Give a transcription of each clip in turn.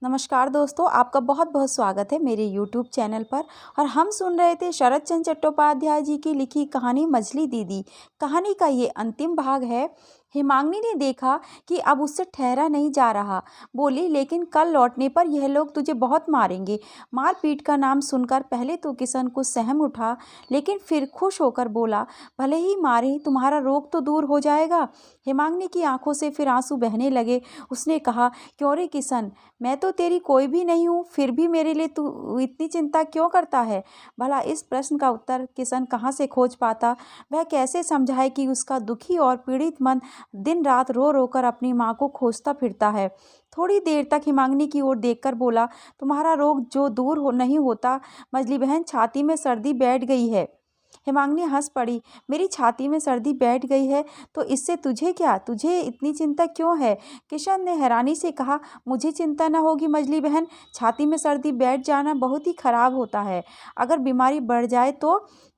नमस्कार दोस्तों, आपका बहुत-बहुत स्वागत है मेरे यूट्यूब चैनल पर। और हम सुन रहे थे शरत चंद्र चट्टोपाध्याय जी की लिखी कहानी मछली दीदी। कहानी का ये अंतिम भाग है। हिमांगी ने देखा कि अब उससे ठहरा नहीं जा रहा। बोली, लेकिन कल लौटने पर यह लोग तुझे बहुत मारेंगे। मारपीट का नाम सुनकर पहले तो किशन कुछ सहम उठा, लेकिन फिर खुश होकर बोला, भले ही मारे, तुम्हारा रोग तो दूर हो जाएगा। हिमांगी की आंखों से फिर आंसू बहने लगे। उसने कहा, क्यों रे किशन, मैं तो तेरी कोई भी नहीं हूँ, फिर भी मेरे लिए तू इतनी चिंता क्यों करता है? भला इस प्रश्न का उत्तर किशन कहाँ से खोज पाता? वह कैसे समझाए कि उसका दुखी और पीड़ित मन दिन रात रो रो कर अपनी माँ को खोजता फिरता है। थोड़ी देर तक हिमांगी की ओर देखकर बोला, तुम्हारा रोग जो दूर नहीं होता। मजली बहन, छाती में सर्दी बैठ गई है। हिमांगी हंस पड़ी। मेरी छाती में सर्दी बैठ गई है तो इससे तुझे क्या? तुझे इतनी चिंता क्यों है? किशन ने हैरानी से कहा, मुझे चिंता न होगी मजली बहन। छाती में सर्दी बैठ जाना बहुत ही खराब होता है। अगर बीमारी बढ़ जाए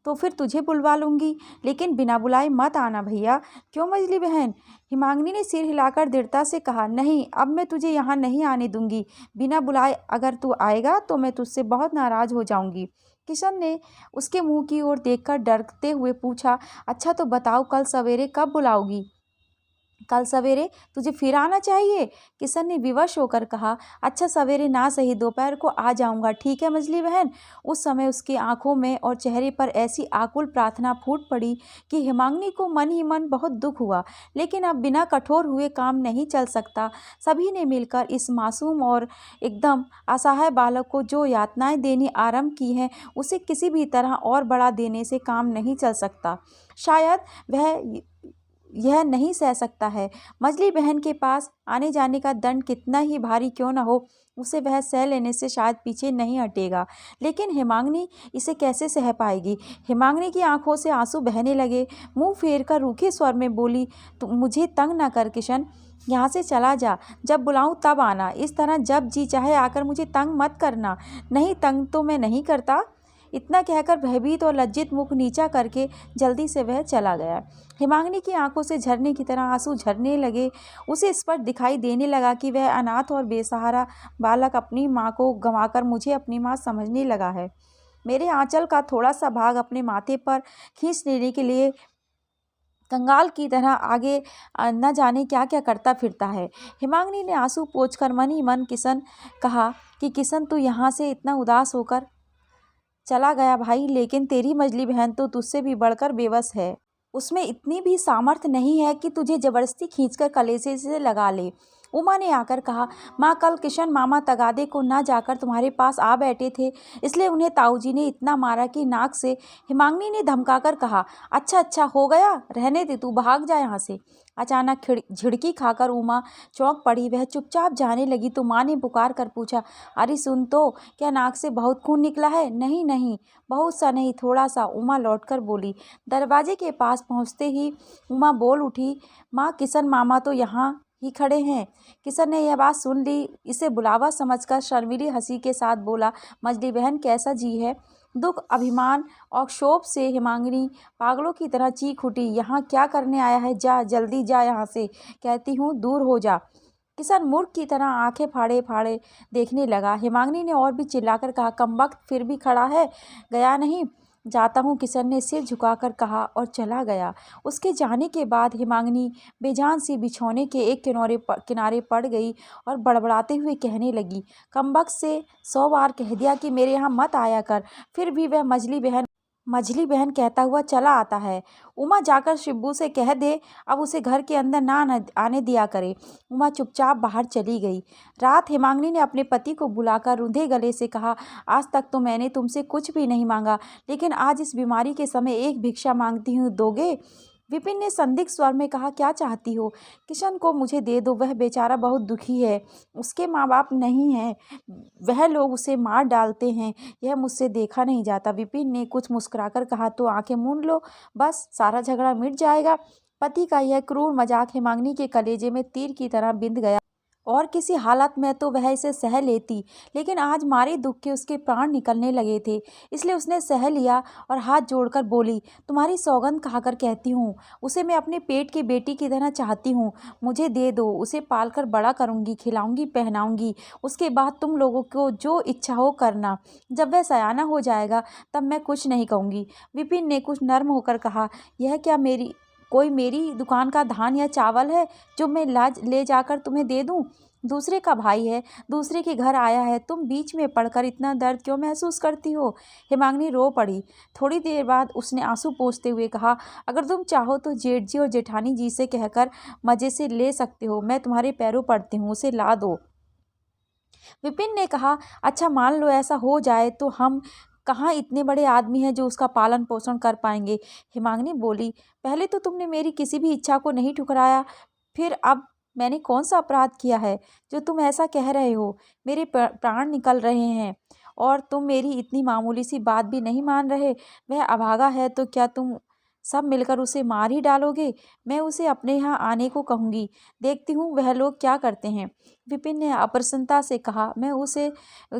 तो फिर तुझे बुलवा लूंगी, लेकिन बिना बुलाए मत आना भैया। क्यों मजली बहन? हिमांगी ने सिर हिलाकर दृढ़ता से कहा, नहीं, अब मैं तुझे यहाँ नहीं आने दूंगी। बिना बुलाए अगर तू आएगा तो मैं तुझसे बहुत नाराज हो जाऊंगी। किशन ने उसके मुंह की ओर देखकर डरते हुए पूछा, अच्छा तो बताओ, कल सवेरे कब बुलाओगी? कल सवेरे तुझे फिर आना चाहिए। किशन ने विवश होकर कहा, अच्छा सवेरे ना सही, दोपहर को आ जाऊंगा, ठीक है मजली बहन? उस समय उसकी आंखों में और चेहरे पर ऐसी आकुल प्रार्थना फूट पड़ी कि हिमांगी को मन ही मन बहुत दुख हुआ। लेकिन अब बिना कठोर हुए काम नहीं चल सकता। सभी ने मिलकर इस मासूम और एकदम असहाय बालक को जो यातनाएं देनी आरंभ की हैं, उसे किसी भी तरह और बढ़ा देने से काम नहीं चल सकता। शायद वह यह नहीं सह सकता है। मजली बहन के पास आने जाने का दंड कितना ही भारी क्यों न हो, उसे वह सह लेने से शायद पीछे नहीं हटेगा। लेकिन हिमांगी इसे कैसे सह पाएगी? हिमांगी की आंखों से आंसू बहने लगे। मुंह फेर कर रूखे स्वर में बोली, तुम मुझे तंग न कर किशन, यहाँ से चला जा। जब बुलाऊं तब आना, इस तरह जब जी चाहे आकर मुझे तंग मत करना। नहीं, तंग तो मैं नहीं करता। इतना कहकर भयभीत और लज्जित मुख नीचा करके जल्दी से वह चला गया। हिमांगी की आंखों से झरने की तरह आंसू झरने लगे। उसे स्पष्ट दिखाई देने लगा कि वह अनाथ और बेसहारा बालक अपनी माँ को गंवाकर मुझे अपनी माँ समझने लगा है। मेरे आंचल का थोड़ा सा भाग अपने माथे पर खींच लेने के लिए कंगाल की तरह आगे न जाने क्या क्या करता फिरता है। हिमांगी ने आंसू पोंछकर मन ही मन किशन कहा कि किशन, तू यहाँ से इतना उदास होकर चला गया भाई, लेकिन तेरी मजली बहन तो तुझसे भी बढ़कर बेबस है। उसमें इतनी भी सामर्थ्य नहीं है कि तुझे जबरदस्ती खींचकर कलेजे से लगा ले। उमा ने आकर कहा, माँ, कल किशन मामा तगादे को न जाकर तुम्हारे पास आ बैठे थे, इसलिए उन्हें ताऊजी ने इतना मारा कि नाक से। हिमांगी ने धमकाकर कहा, अच्छा अच्छा हो गया, रहने दे, तू भाग जा यहाँ से। अचानक झिड़की खाकर उमा चौंक पड़ी। वह चुपचाप जाने लगी तो माँ ने पुकार कर पूछा, अरे सुन तो, क्या नाक से बहुत खून निकला है? नहीं नहीं, बहुत सा नहीं, थोड़ा सा, उमा लौटकर बोली। दरवाजे के पास पहुंचते ही उमा बोल उठी, माँ, किशन मामा तो यहाँ ही खड़े हैं। किशन ने यह बात सुन ली। इसे बुलावा समझकर शर्मीली हंसी के साथ बोला, मजली बहन कैसा जी है? दुख, अभिमान और क्षोभ से हिमांगी पागलों की तरह चीख उठी, यहाँ क्या करने आया है? जा, जल्दी जा यहाँ से, कहती हूँ, दूर हो जा। किशन मूर्ख की तरह आंखें फाड़े फाड़े देखने लगा। हिमांगी ने और भी चिल्लाकर कहा, कमबख्त फिर भी खड़ा है, गया नहीं? जाता हूँ, किशन ने सिर झुकाकर कहा और चला गया। उसके जाने के बाद हिमांगी बेजान सी बिछौने के एक किनारे पड़ गई और बड़बड़ाते हुए कहने लगी, कमबख्त से 100 बार कह दिया कि मेरे यहाँ मत आया कर, फिर भी वह मझली बहन कहता हुआ चला आता है। उमा जाकर शिब्बू से कह दे, अब उसे घर के अंदर ना आने दिया करे। उमा चुपचाप बाहर चली गई। रात हिमांगी ने अपने पति को बुलाकर रुंधे गले से कहा, आज तक तो मैंने तुमसे कुछ भी नहीं मांगा, लेकिन आज इस बीमारी के समय एक भिक्षा मांगती हूँ, दोगे? विपिन ने संदिग्ध स्वर में कहा, क्या चाहती हो? किशन को मुझे दे दो, वह बेचारा बहुत दुखी है, उसके माँ बाप नहीं हैं, वह लोग उसे मार डालते हैं, यह मुझसे देखा नहीं जाता। विपिन ने कुछ मुस्कुराकर कहा, तो आंखें मूंद लो, बस सारा झगड़ा मिट जाएगा। पति का यह क्रूर मजाक हिमांगी के कलेजे में तीर की तरह बिंध गया। और किसी हालत में तो वह इसे सह लेती, लेकिन आज मारे दुख के उसके प्राण निकलने लगे थे, इसलिए उसने सह लिया और हाथ जोड़कर बोली, तुम्हारी सौगंध खाकर कहती हूँ, उसे मैं अपने पेट की बेटी की तरह चाहती हूँ। मुझे दे दो, उसे पालकर बड़ा करूँगी, खिलाऊंगी, पहनाऊंगी। उसके बाद तुम लोगों को जो इच्छा हो करना। जब वह सयाना हो जाएगा तब मैं कुछ नहीं कहूँगी। विपिन ने कुछ नर्म होकर कहा, यह क्या मेरी दुकान का धान या चावल है जो मैं लाज ले जाकर तुम्हें दे दूं? दूसरे का भाई है, दूसरे के घर आया है, तुम बीच में पड़कर इतना दर्द क्यों महसूस करती हो? हिमांगिनी रो पड़ी। थोड़ी देर बाद उसने आंसू पोंछते हुए कहा, अगर तुम चाहो तो जेठ जी और जेठानी जी से कहकर मजे से ले सकते हो। मैं तुम्हारे पैरों पड़ती हूँ, उसे ला दो। विपिन ने कहा, अच्छा मान लो ऐसा हो जाए तो हम कहाँ इतने बड़े आदमी हैं जो उसका पालन पोषण कर पाएंगे। हिमांगिनी बोली, पहले तो तुमने मेरी किसी भी इच्छा को नहीं ठुकराया, फिर अब मैंने कौन सा अपराध किया है जो तुम ऐसा कह रहे हो? मेरे प्राण निकल रहे हैं और तुम मेरी इतनी मामूली सी बात भी नहीं मान रहे। वह अभागा है तो क्या तुम सब मिलकर उसे मार ही डालोगे? मैं उसे अपने यहाँ आने को कहूँगी, देखती हूँ वह लोग क्या करते हैं। विपिन ने अप्रसन्नता से कहा, मैं उसे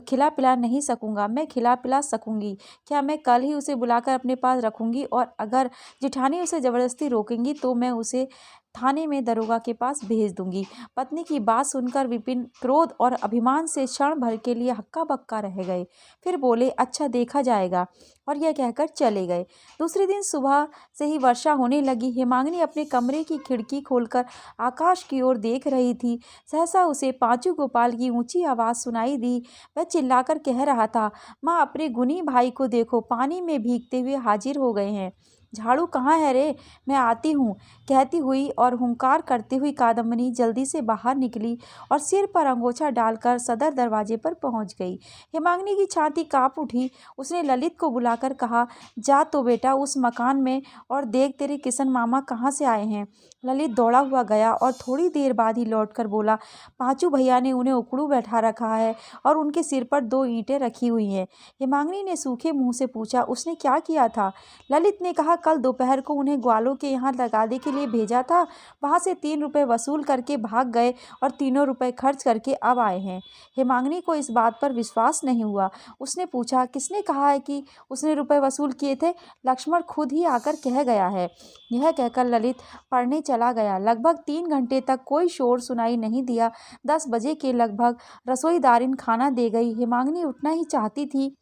खिला पिला नहीं सकूँगा। मैं खिला पिला सकूँगी क्या? मैं कल ही उसे बुलाकर अपने पास रखूँगी और अगर जेठानी उसे ज़बरदस्ती रोकेंगी तो मैं उसे थाने में दरोगा के पास भेज दूंगी। पत्नी की बात सुनकर विपिन क्रोध और अभिमान से क्षण भर के लिए हक्का बक्का रह गए। फिर बोले, अच्छा देखा जाएगा, और यह कहकर चले गए। दूसरे दिन सुबह से ही वर्षा होने लगी। हिमांगिनी अपने कमरे की खिड़की खोलकर आकाश की ओर देख रही थी। सहसा उसे पांचू गोपाल की ऊंची आवाज़ सुनाई दी। वह चिल्लाकर कह रहा था, माँ अपने गुनी भाई को देखो, पानी में भीगते हुए हाजिर हो गए हैं। झाड़ू कहाँ है रे? मैं आती हूँ, कहती हुई और हुंकार करती हुई कादम्बनी जल्दी से बाहर निकली और सिर पर अंगोछा डालकर सदर दरवाजे पर पहुँच गई। हिमांगिनी की छाती काँप उठी। उसने ललित को बुलाकर कहा, जा तो बेटा उस मकान में और देख तेरे किशन मामा कहाँ से आए हैं। ललित दौड़ा हुआ गया और थोड़ी देर बाद ही लौटकर बोला, पांचू भैया ने उन्हें उकड़ू बैठा रखा है और उनके सिर पर 2 ईंटें रखी हुई हैं। हिमांगिनी ने सूखे मुंह से पूछा, उसने क्या किया था? ललित ने कहा, कल दोपहर को उन्हें ग्वालों के यहाँ तगादे के लिए भेजा था, वहाँ से 3 रुपये वसूल करके भाग गए और तीनों रुपये खर्च करके अब आए हैं। हिमांगिनी को इस बात पर विश्वास नहीं हुआ। उसने पूछा, किसने कहा है कि उसने रुपये वसूल किए थे? लक्ष्मण खुद ही आकर कह गया है। यह कहकर ललित पढ़ने चला गया। लगभग 3 घंटे तक कोई शोर सुनाई नहीं दिया। 10 बजे के लगभग रसोईदारिन खाना दे गई। हिमांगिनी उठना ही चाहती थी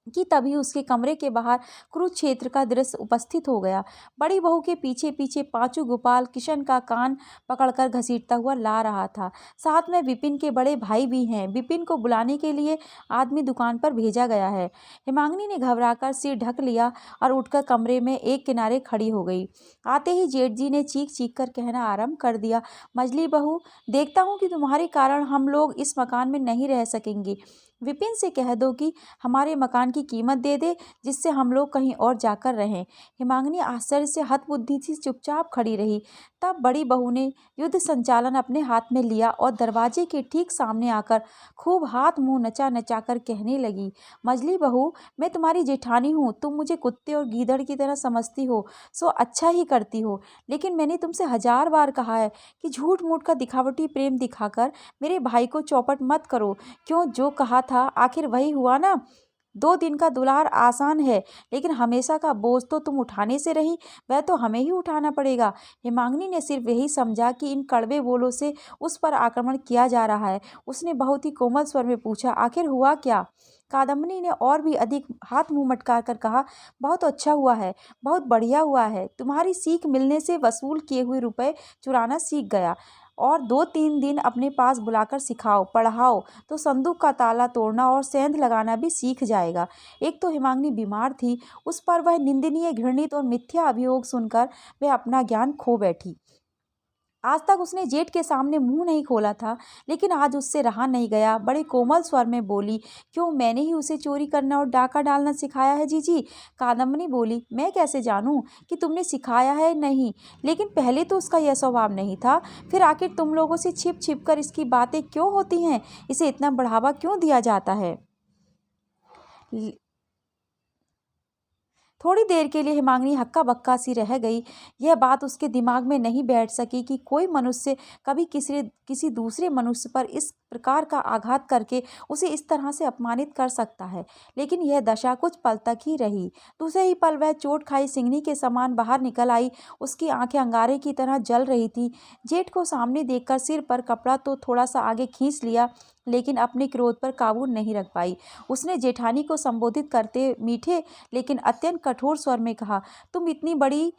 कि तभी उसके कमरे के बाहर कुरुक्षेत्र का दृश्य उपस्थित हो गया। बड़ी बहू के पीछे पीछे पांचू गोपाल किशन का कान पकड़कर घसीटता हुआ ला रहा था। साथ में विपिन के बड़े भाई भी हैं। विपिन को बुलाने के लिए आदमी दुकान पर भेजा गया है। हिमांगिनी ने घबराकर सिर ढक लिया और उठकर कमरे में एक किनारे खड़ी हो गई। आते ही जेठ जी ने चीख चीख कर कहना आरंभ कर दिया, मजली बहू, देखता हूँ कि तुम्हारे कारण हम लोग इस मकान में नहीं रह सकेंगे। विपिन से कह दो कि हमारे मकान की कीमत दे दे, जिससे हम लोग कहीं और जाकर रहें। हिमांगिनी आश्चर्य से हतबुद्धि सी चुपचाप खड़ी रही। तब बड़ी बहू ने युद्ध संचालन अपने हाथ में लिया और दरवाजे के ठीक सामने आकर खूब हाथ मुंह नचा नचा कर कहने लगी, मजली बहू, मैं तुम्हारी जेठानी हूँ। तुम मुझे कुत्ते और गीदड़ की तरह समझती हो, सो अच्छा ही करती हो, लेकिन मैंने तुमसे 1000 बार कहा है कि झूठ मूठ का दिखावटी प्रेम दिखाकर मेरे भाई को चौपट मत करो। क्यों, जो कहा था आखिर वही हुआ ना। 2 दिन का दुलार आसान है, लेकिन हमेशा का बोझ तो तुम उठाने से रही, वह तो हमें ही उठाना पड़ेगा। हिमांगिनी ने सिर्फ यही समझा कि इन कड़वे बोलों से उस पर आक्रमण किया जा रहा है। उसने बहुत ही कोमल स्वर में पूछा, आखिर हुआ क्या? कादम्बनी ने और भी अधिक हाथ मुंह मटका कर कहा, बहुत अच्छा हुआ है, बहुत बढ़िया हुआ है। तुम्हारी सीख मिलने से वसूल किए हुए रुपए चुराना सीख गया और 2-3 दिन अपने पास बुलाकर सिखाओ, पढ़ाओ तो संदूक का ताला तोड़ना और सेंध लगाना भी सीख जाएगा। एक तो हिमांगिनी बीमार थी, उस पर वह निंदनीय, घृणित और मिथ्या अभियोग सुनकर वह अपना ज्ञान खो बैठी। आज तक उसने जेठ के सामने मुंह नहीं खोला था, लेकिन आज उससे रहा नहीं गया। बड़े कोमल स्वर में बोली, क्यों, मैंने ही उसे चोरी करना और डाका डालना सिखाया है जीजी? कादम्बनी बोली, मैं कैसे जानूं कि तुमने सिखाया है नहीं, लेकिन पहले तो उसका यह स्वभाव नहीं था। फिर आखिर तुम लोगों से छिप छिप कर इसकी बातें क्यों होती हैं? इसे इतना बढ़ावा क्यों दिया जाता है? थोड़ी देर के लिए हिमांगिनी हक्का बक्का सी रह गई। यह बात उसके दिमाग में नहीं बैठ सकी कि कोई मनुष्य कभी किसी दूसरे मनुष्य पर इस प्रकार का आघात करके उसे इस तरह से अपमानित कर सकता है। लेकिन यह दशा कुछ पल तक ही रही। दूसरे ही पल वह चोट खाई सिंहनी के समान बाहर निकल आई। उसकी आंखें अंगारे की तरह जल रही थी। जेठ को सामने देखकर सिर पर कपड़ा तो थोड़ा सा आगे खींच लिया, लेकिन अपने क्रोध पर काबू नहीं रख पाई। उसने जेठानी को संबोधित करते मीठे लेकिन अत्यंत कठोर स्वर में कहा, तुम इतनी बड़ी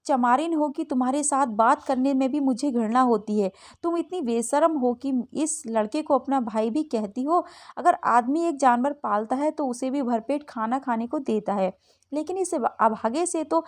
चमारिन हो कि तुम्हारे साथ बात करने में भी मुझे घृणा होती है। तुम इतनी बेशर्म हो कि इस लड़के को अपना भाई भी कहती हो। अगर आदमी एक जानवर पालता है तो उसे भी भरपेट खाना खाने को देता है, लेकिन इस अभागे से तो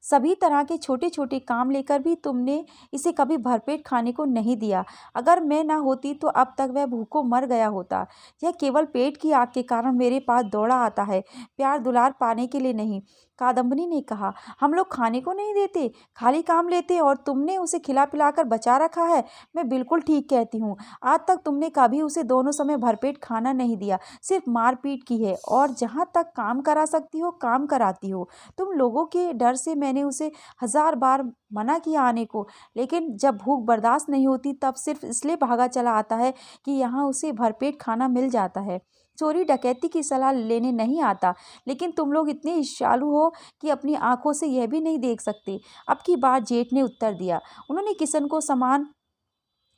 सभी तरह के छोटे छोटे काम लेकर भी तुमने इसे कभी भरपेट खाने को नहीं दिया। अगर मैं ना होती तो अब तक वह भूखों मर गया होता। यह केवल पेट की आग के कारण मेरे पास दौड़ा आता है, प्यार दुलार पाने के लिए नहीं। कादम्बनी ने कहा, हम लोग खाने को नहीं देते, खाली काम लेते, और तुमने उसे खिला पिलाकर बचा रखा है। मैं बिल्कुल ठीक कहती हूँ। आज तक तुमने कभी उसे दोनों समय भरपेट खाना नहीं दिया, सिर्फ मारपीट की है, और जहाँ तक काम करा सकती हो काम कराती हो। तुम लोगों के डर से मैंने उसे 1000 बार मना किया आने को, लेकिन जब भूख बर्दाश्त नहीं होती तब सिर्फ इसलिए भागा चला आता है कि यहाँ उसे भरपेट खाना मिल जाता है। चोरी डकैती की सलाह लेने नहीं आता, लेकिन तुम लोग इतने ईर्ष्यालु हो कि अपनी आंखों से यह भी नहीं देख सकते। अब की बार जेठ ने उत्तर दिया। उन्होंने किशन को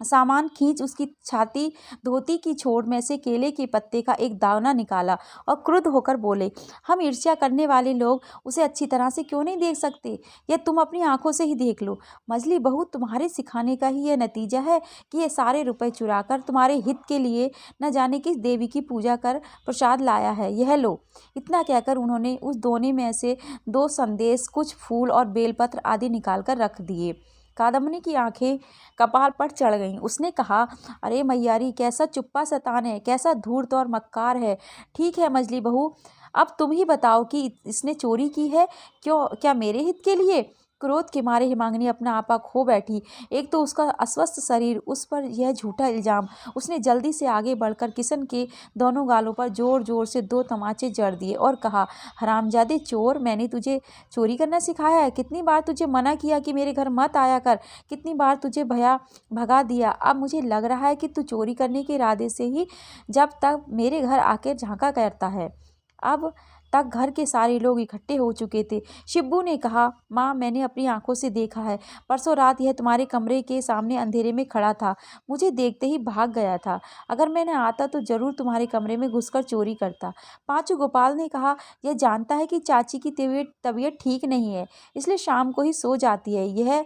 सामान खींच उसकी छाती धोती की छोर में से केले के पत्ते का एक दाना निकाला और क्रुद्ध होकर बोले, हम ईर्ष्या करने वाले लोग उसे अच्छी तरह से क्यों नहीं देख सकते? यह तुम अपनी आंखों से ही देख लो। मजली बहू, तुम्हारे सिखाने का ही यह नतीजा है कि ये सारे रुपए चुराकर तुम्हारे हित के लिए न जाने किस देवी की पूजा कर प्रसाद लाया है। यह लो। इतना कहकर उन्होंने उस दोने में से 2 संदेश, कुछ फूल और बेलपत्र आदि निकालकर रख दिए। कादम्बनी की आंखें कपाल पर चढ़ गईं। उसने कहा, अरे मैयारी, कैसा चुप्पा शैतान है, कैसा धूर्त और मक्कार है। ठीक है मजली बहू, अब तुम ही बताओ कि इसने चोरी की है क्या मेरे हित के लिए? क्रोध के मारे हिमांगिनी अपना आपा खो बैठी। एक तो उसका अस्वस्थ शरीर, उस पर यह झूठा इल्जाम। उसने जल्दी से आगे बढ़कर किशन के दोनों गालों पर जोर जोर से 2 तमाचे जड़ दिए और कहा, हरामजादे चोर, मैंने तुझे चोरी करना सिखाया है? कितनी बार तुझे मना किया कि मेरे घर मत आया कर, कितनी बार तुझे भगा दिया। अब मुझे लग रहा है कि तू चोरी करने के इरादे से ही जब तक मेरे घर आकर झांका करता है। अब तक घर के सारे लोग इकट्ठे हो चुके थे। शिब्बू ने कहा, माँ, मैंने अपनी आंखों से देखा है। परसों रात यह तुम्हारे कमरे के सामने अंधेरे में खड़ा था। मुझे देखते ही भाग गया था। अगर मैं न आता तो जरूर तुम्हारे कमरे में घुसकर चोरी करता। पांचू गोपाल ने कहा, यह जानता है कि चाची की तबीयत ठीक नहीं है, इसलिए शाम को ही सो जाती है। यह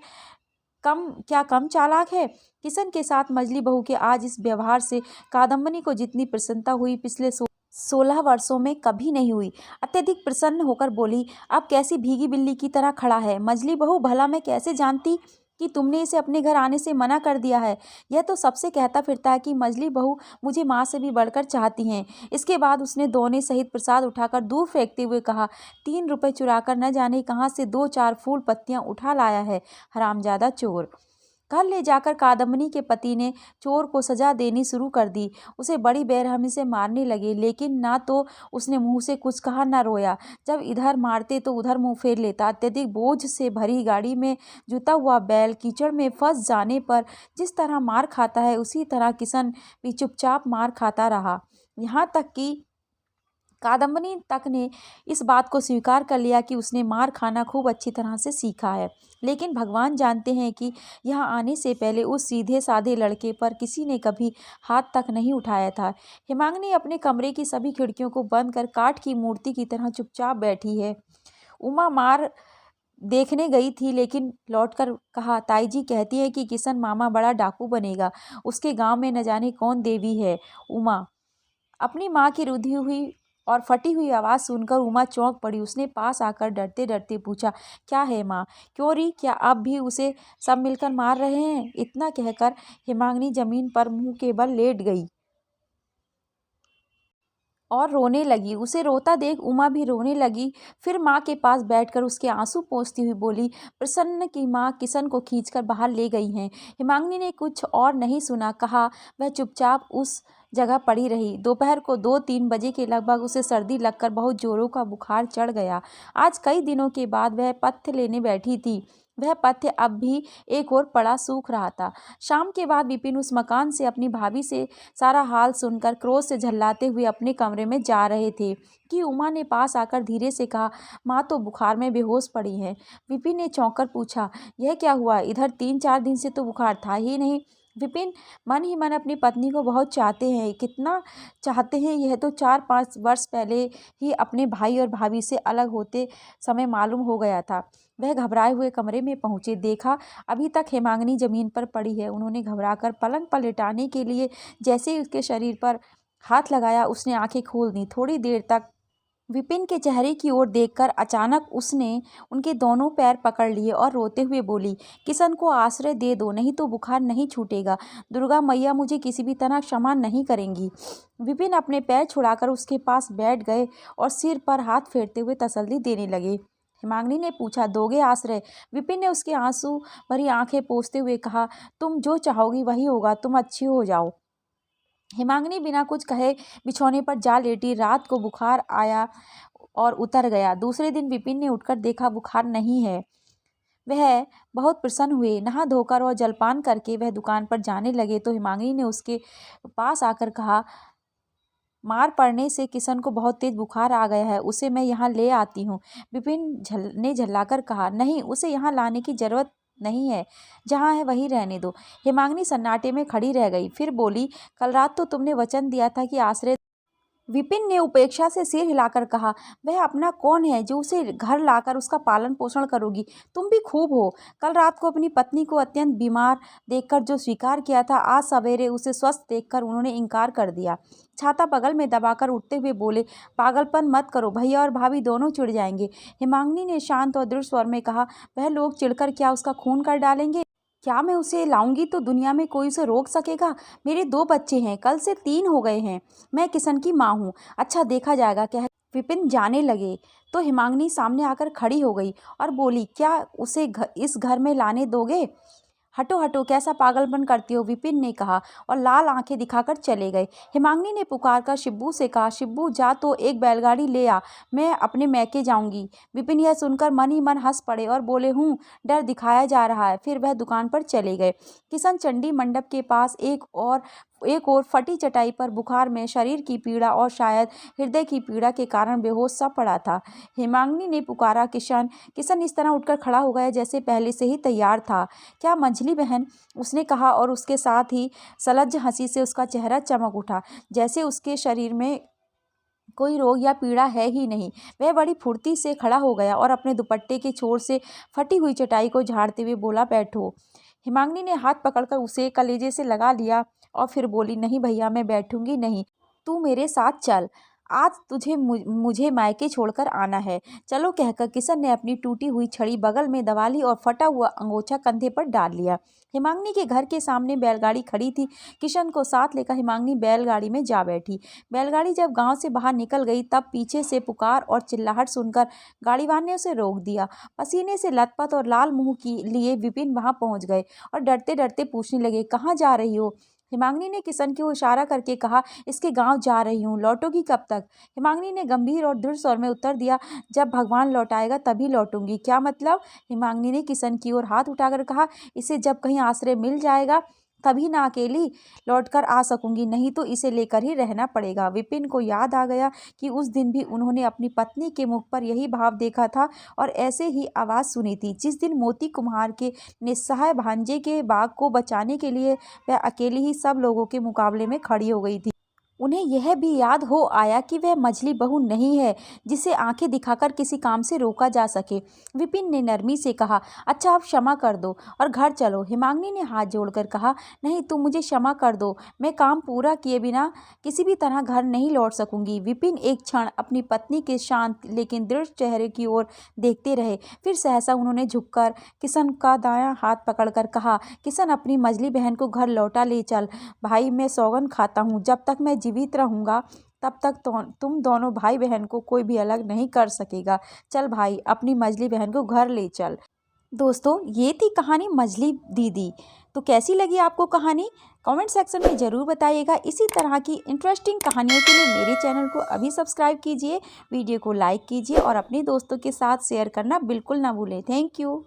कम चालाक है? किशन के साथ मजली बहू के आज इस व्यवहार से कादम्बनी को जितनी प्रसन्नता हुई पिछले 16 वर्षों में कभी नहीं हुई। अत्यधिक प्रसन्न होकर बोली, अब कैसी भीगी बिल्ली की तरह खड़ा है। मजली बहू, भला मैं कैसे जानती कि तुमने इसे अपने घर आने से मना कर दिया है? यह तो सबसे कहता फिरता है कि मजली बहू मुझे माँ से भी बढ़कर चाहती हैं। इसके बाद उसने दोने सहित प्रसाद उठाकर दूर फेंकते हुए कहा, 3 रुपए चुराकर न जाने कहाँ से 2-4 फूल पत्तियां उठा लाया है, हरामजादा चोर। घर ले जाकर कादम्बनी के पति ने चोर को सजा देनी शुरू कर दी। उसे बड़ी बेरहमी से मारने लगे, लेकिन ना तो उसने मुंह से कुछ कहा न रोया। जब इधर मारते तो उधर मुंह फेर लेता। अत्यधिक बोझ से भरी गाड़ी में जुता हुआ बैल कीचड़ में फंस जाने पर जिस तरह मार खाता है, उसी तरह किशन भी चुपचाप मार खाता रहा। यहाँ तक कि कादम्बनी तक ने इस बात को स्वीकार कर लिया कि उसने मार खाना खूब अच्छी तरह से सीखा है। लेकिन भगवान जानते हैं कि यहाँ आने से पहले उस सीधे साधे लड़के पर किसी ने कभी हाथ तक नहीं उठाया था। हिमांगिनी अपने कमरे की सभी खिड़कियों को बंद कर काठ की मूर्ति की तरह चुपचाप बैठी है। उमा मार देखने गई थी, लेकिन लौटकर कहा, ताई जी कहती है कि किशन मामा बड़ा डाकू बनेगा। उसके गांव में न जाने कौन देवी है। उमा, अपनी माँ की रुधी हुई और फटी हुई आवाज़ सुनकर उमा चौंक पड़ी। उसने पास आकर डरते डरते पूछा, क्या है माँ? क्यों री, क्या अब भी उसे सब मिलकर मार रहे हैं? इतना कहकर हिमांगिनी जमीन पर मुंह के बल लेट गई और रोने लगी। उसे रोता देख उमा भी रोने लगी। फिर माँ के पास बैठकर उसके आंसू पोंछती हुई बोली, प्रसन्न की माँ किशन को खींचकर बाहर ले गई हैं। हिमांगिनी ने कुछ और नहीं सुना, कहा वह चुपचाप उस जगह पड़ी रही। दोपहर को 2-3 बजे के लगभग उसे सर्दी लगकर बहुत जोरों का बुखार चढ़ गया। आज कई दिनों के बाद वह पथ्य लेने बैठी थी। वह पथ्य अब भी एक ओर पड़ा सूख रहा था। शाम के बाद विपिन उस मकान से अपनी भाभी से सारा हाल सुनकर क्रोध से झल्लाते हुए अपने कमरे में जा रहे थे कि उमा ने पास आकर धीरे से कहा, माँ तो बुखार में बेहोश पड़ी हैं। विपिन ने चौंक कर पूछा, यह क्या हुआ? इधर 3-4 दिन से तो बुखार था ही नहीं। विपिन मन ही मन अपनी पत्नी को बहुत चाहते हैं। कितना चाहते हैं यह तो 4-5 वर्ष पहले ही अपने भाई और भाभी से अलग होते समय मालूम हो गया था। वह घबराए हुए कमरे में पहुंचे। देखा अभी तक हेमांगनी जमीन पर पड़ी है। उन्होंने घबराकर पलंग पर लेटाने के लिए जैसे ही उसके शरीर पर हाथ लगाया, उसने आंखें खोल दी। थोड़ी देर तक विपिन के चेहरे की ओर देखकर अचानक उसने उनके दोनों पैर पकड़ लिए और रोते हुए बोली, किशन को आश्रय दे दो, नहीं तो बुखार नहीं छूटेगा। दुर्गा मैया मुझे किसी भी तरह क्षमा नहीं करेंगी। विपिन अपने पैर छुड़ाकर उसके पास बैठ गए और सिर पर हाथ फेरते हुए तसल्ली देने लगे। हिमांगनी ने पूछा, दोगे आश्रय? विपिन ने उसके आंसू भरी आंखें पोंछते हुए कहा, तुम जो चाहोगी वही होगा, तुम अच्छी हो जाओ। हिमांगनी बिना कुछ कहे बिछौने पर जा लेटी। रात को बुखार आया और उतर गया। दूसरे दिन विपिन ने उठकर देखा बुखार नहीं है। वह बहुत प्रसन्न हुए। नहा धोकर और जलपान करके वह दुकान पर जाने लगे तो हिमांगनी ने उसके पास आकर कहा, मार पड़ने से किशन को बहुत तेज बुखार आ गया है, उसे मैं यहाँ ले आती हूँ। विपिन ने झल्लाकर कहा, नहीं, उसे यहाँ लाने की जरूरत नहीं है, जहाँ है वहीं रहने दो। हिमांगनी सन्नाटे में खड़ी रह गई, फिर बोली, कल रात तो तुमने वचन दिया था कि आश्रय। विपिन ने उपेक्षा से सिर हिलाकर कहा, वह अपना कौन है जो उसे घर लाकर उसका पालन पोषण करोगी? तुम भी खूब हो। कल रात को अपनी पत्नी को अत्यंत बीमार देखकर जो स्वीकार किया था, आज सवेरे उसे स्वस्थ देखकर उन्होंने इनकार कर दिया। छाता बगल में दबाकर उठते हुए बोले, पागलपन मत करो, भैया और भाभी दोनों चिढ़ जाएंगे। हिमांगनी ने शांत और दृढ़ स्वर में कहा, वह लोग चिढ़कर क्या उसका खून कर डालेंगे? क्या मैं उसे लाऊंगी तो दुनिया में कोई उसे रोक सकेगा? मेरे 2 बच्चे हैं, कल से 3 हो गए हैं। मैं किशन की माँ हूँ। अच्छा देखा जाएगा, कह विपिन जाने लगे तो हिमांगनी सामने आकर खड़ी हो गई और बोली, क्या उसे इस घर में लाने दोगे? हटो हटो, कैसा पागलपन करती हो? विपिन ने कहा और लाल आंखें दिखाकर चले गए। हिमांगनी ने पुकारकर शिब्बू से कहा, शिब्बू जा तो एक बैलगाड़ी ले आ, मैं अपने मैके जाऊंगी। विपिन यह सुनकर मन ही मन हंस पड़े और बोले, डर दिखाया जा रहा है। फिर वह दुकान पर चले गए। किशन चंडी मंडप के पास एक और फटी चटाई पर बुखार में शरीर की पीड़ा और शायद हृदय की पीड़ा के कारण बेहोश सा पड़ा था। हिमांगनी ने पुकारा, किशन। किशन इस तरह उठकर खड़ा हो गया जैसे पहले से ही तैयार था। क्या मंझली बहन? उसने कहा और उसके साथ ही सलज्ज हंसी से उसका चेहरा चमक उठा, जैसे उसके शरीर में कोई रोग या पीड़ा है ही नहीं। वह बड़ी फुर्ती से खड़ा हो गया और अपने दुपट्टे के छोर से फटी हुई चटाई को झाड़ते हुए बोला, बैठो। हिमांगनी ने हाथ पकड़कर उसे कलेजे से लगा लिया और फिर बोली, नहीं भैया, मैं बैठूंगी नहीं, तू मेरे साथ चल। आज तुझे मुझे मायके छोड़कर आना है। चलो, कहकर किशन ने अपनी टूटी हुई छड़ी बगल में दबा ली और फटा हुआ अंगोछा कंधे पर डाल लिया। हिमांगनी के घर के सामने बैलगाड़ी खड़ी थी। किशन को साथ लेकर हिमांगनी बैलगाड़ी में जा बैठी। बैलगाड़ी जब गांव से बाहर निकल गई तब पीछे से पुकार और चिल्लाहट सुनकर गाड़ीवान ने उसे रोक दिया। पसीने से लथपथ और लाल मुंह की लिए विपिन वहां पहुंच गए और डरते डरते पूछने लगे, कहाँ जा रही हो? हिमांगनी ने किशन को इशारा करके कहा, इसके गांव जा रही हूँ, लौटोगी कब तक? हिमांगनी ने गंभीर और दृढ़ स्वर में उत्तर दिया, जब भगवान लौटाएगा तभी लौटूंगी। क्या मतलब? हिमांगनी ने किशन की ओर हाथ उठाकर कहा, इसे जब कहीं आश्रय मिल जाएगा तभी ना अकेली लौटकर आ सकूंगी, नहीं तो इसे लेकर ही रहना पड़ेगा। विपिन को याद आ गया कि उस दिन भी उन्होंने अपनी पत्नी के मुख पर यही भाव देखा था और ऐसे ही आवाज़ सुनी थी, जिस दिन मोती कुम्हार के निस्सहाय भांजे के बाग को बचाने के लिए वह अकेली ही सब लोगों के मुकाबले में खड़ी हो गई थी। उन्हें यह भी याद हो आया कि वह मझली बहू नहीं है जिसे आंखें दिखाकर किसी काम से रोका जा सके। विपिन ने नरमी से कहा, अच्छा अब क्षमा कर दो और घर चलो। हिमांगनी ने हाथ जोड़कर कहा, नहीं, तुम मुझे क्षमा कर दो, मैं काम पूरा किए बिना किसी भी तरह घर नहीं लौट सकूंगी। विपिन एक क्षण अपनी पत्नी के शांत लेकिन दृढ़ चेहरे की ओर देखते रहे, फिर सहसा उन्होंने झुककर किशन का दायां हाथ पकड़कर कहा, किशन, अपनी मझली बहन को घर लौटा ले चल। भाई, मैं सौगंध खाता हूँ, जब तक मैं जीवित रहूंगा तब तक तुम दोनों भाई बहन को कोई भी अलग नहीं कर सकेगा। चल भाई, अपनी मझली बहन को घर ले चल। दोस्तों, ये थी कहानी मझली दीदी। तो कैसी लगी आपको कहानी कमेंट सेक्शन में ज़रूर बताइएगा। इसी तरह की इंटरेस्टिंग कहानियों के लिए मेरे चैनल को अभी सब्सक्राइब कीजिए, वीडियो को लाइक कीजिए और अपने दोस्तों के साथ शेयर करना बिल्कुल ना भूलें। Thank you.